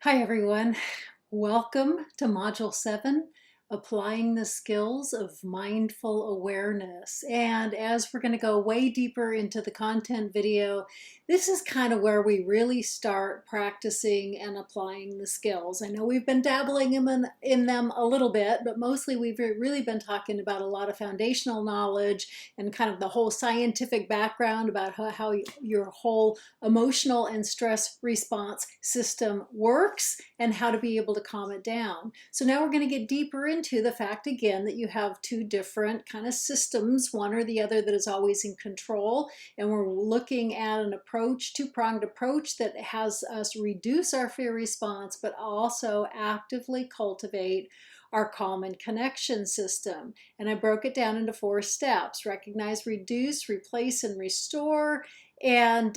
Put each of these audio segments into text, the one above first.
Hi everyone, welcome to Module 7, Applying the Skills of Mindful Awareness. And as we're going to go way deeper into the content video, this is kind of where we really start practicing and applying the skills. I know we've been dabbling in them a little bit, but mostly we've really been talking about a lot of foundational knowledge and kind of the whole scientific background about how your whole emotional and stress response system works and how to be able to calm it down. So now we're going to get deeper into the fact again that you have two different kind of systems, one or the other, that is always in control. And we're looking at an approach, two-pronged approach that has us reduce our fear response, but also actively cultivate our calm and connection system. And I broke it down into 4 steps: recognize, reduce, replace, and restore. And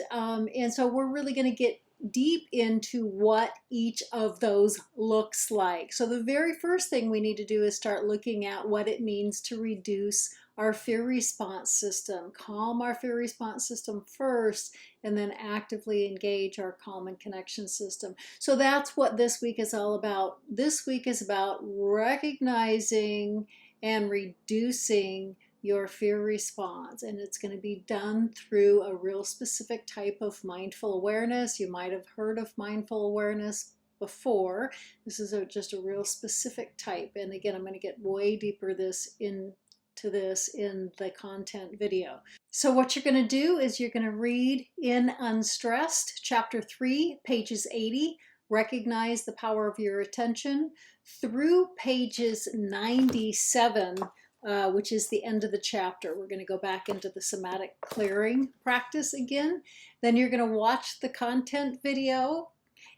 so we're really going to get deep into what each of those looks like. So the very first thing we need to do is start looking at what it means to reduce our fear response system, calm our fear response system first, and then actively engage our calm and connection system. So that's what this week is all about. This week is about recognizing and reducing your fear response, and it's going to be done through a real specific type of mindful awareness. You might have heard of mindful awareness before. This is just a real specific type, and again, I'm going to get way deeper into this in the content video. So what you're going to do is you're going to read in Unstressed, chapter 3, pages 80, recognize the power of your attention, through pages 97, which is the end of the chapter. We're going to go back into the somatic clearing practice again. Then you're going to watch the content video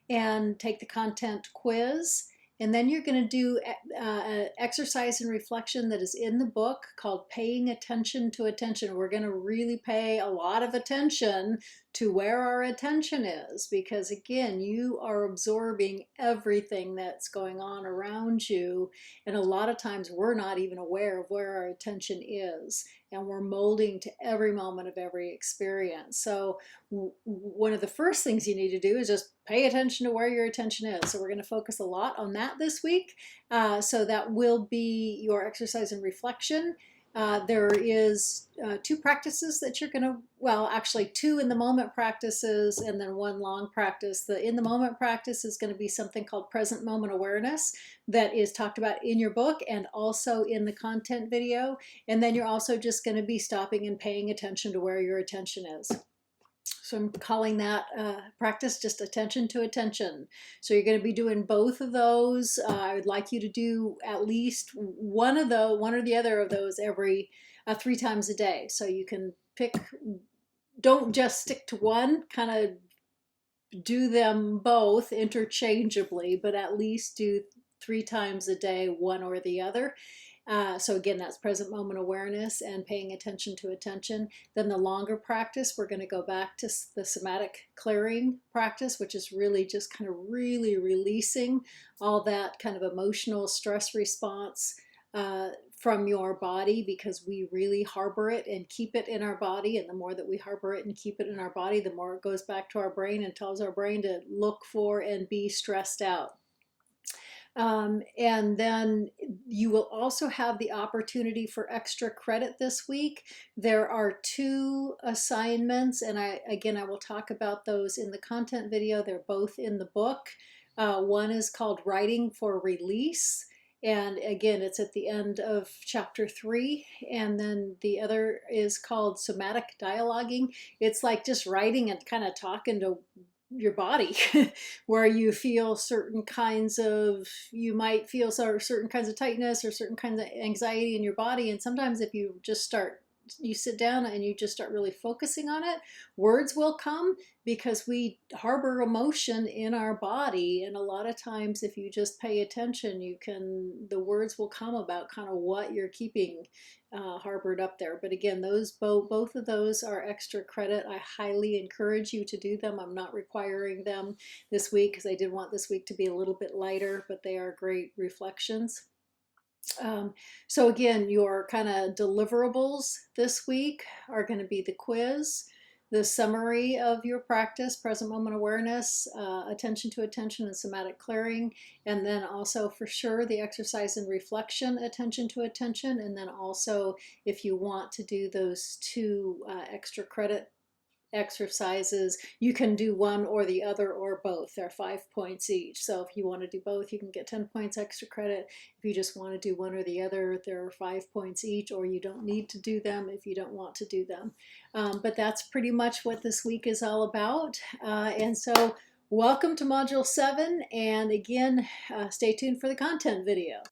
and take the content quiz. And then you're going to do an exercise and reflection that is in the book called Paying Attention to Attention. We're going to really pay a lot of attention to where our attention is, because again, you are absorbing everything that's going on around you, and a lot of times we're not even aware of where our attention is, and we're molding to every moment of every experience. So one of the first things you need to do is just pay attention to where your attention is. So we're going to focus a lot on that this week. So that will be your exercise and reflection. There is 2 practices that you're going to, well, actually 2 in the moment practices and then 1 long practice. The in the moment practice is going to be something called present moment awareness that is talked about in your book and also in the content video. And then you're also just going to be stopping and paying attention to where your attention is. So I'm calling that practice just attention to attention. So you're going to be doing both of those. I would like you to do at least one or the other of those every 3 times a day. So you can pick, don't just stick to one, kind of do them both interchangeably, but at least do 3 times a day, one or the other. So again, that's present moment awareness and paying attention to attention. Then the longer practice, we're going to go back to the somatic clearing practice, which is really just kind of really releasing all that kind of emotional stress response from your body, because we really harbor it and keep it in our body. And the more that we harbor it and keep it in our body, the more it goes back to our brain and tells our brain to look for and be stressed out. And then you will also have the opportunity for extra credit this week. There are 2 assignments, and I will talk about those in the content video. They're both in the book. One is called Writing for Release, and again, it's at the end of chapter 3. And then the other is called Somatic Dialoguing. It's like just writing and kind of talking to your body where you feel certain kinds of, you might feel certain kinds of tightness or certain kinds of anxiety in your body. And sometimes if you just you sit down and you just start really focusing on it, words will come, because we harbor emotion in our body. And a lot of times if you just pay attention, the words will come about kind of what you're keeping harbored up there. But again, both of those are extra credit. I highly encourage you to do them. I'm not requiring them this week because I did want this week to be a little bit lighter, but they are great reflections. So again, your kind of deliverables this week are going to be the quiz, the summary of your practice, present moment awareness, attention to attention, and somatic clearing, and then also for sure the exercise and reflection, attention to attention, and then also if you want to do those two extra credit exercises, you can do one or the other or both. They're 5 points each. So if you want to do both, you can get 10 points extra credit. If you just want to do one or the other, there are 5 points each, or you don't need to do them if you don't want to do them. But that's pretty much what this week is all about. And so welcome to Module 7. And again, stay tuned for the content video.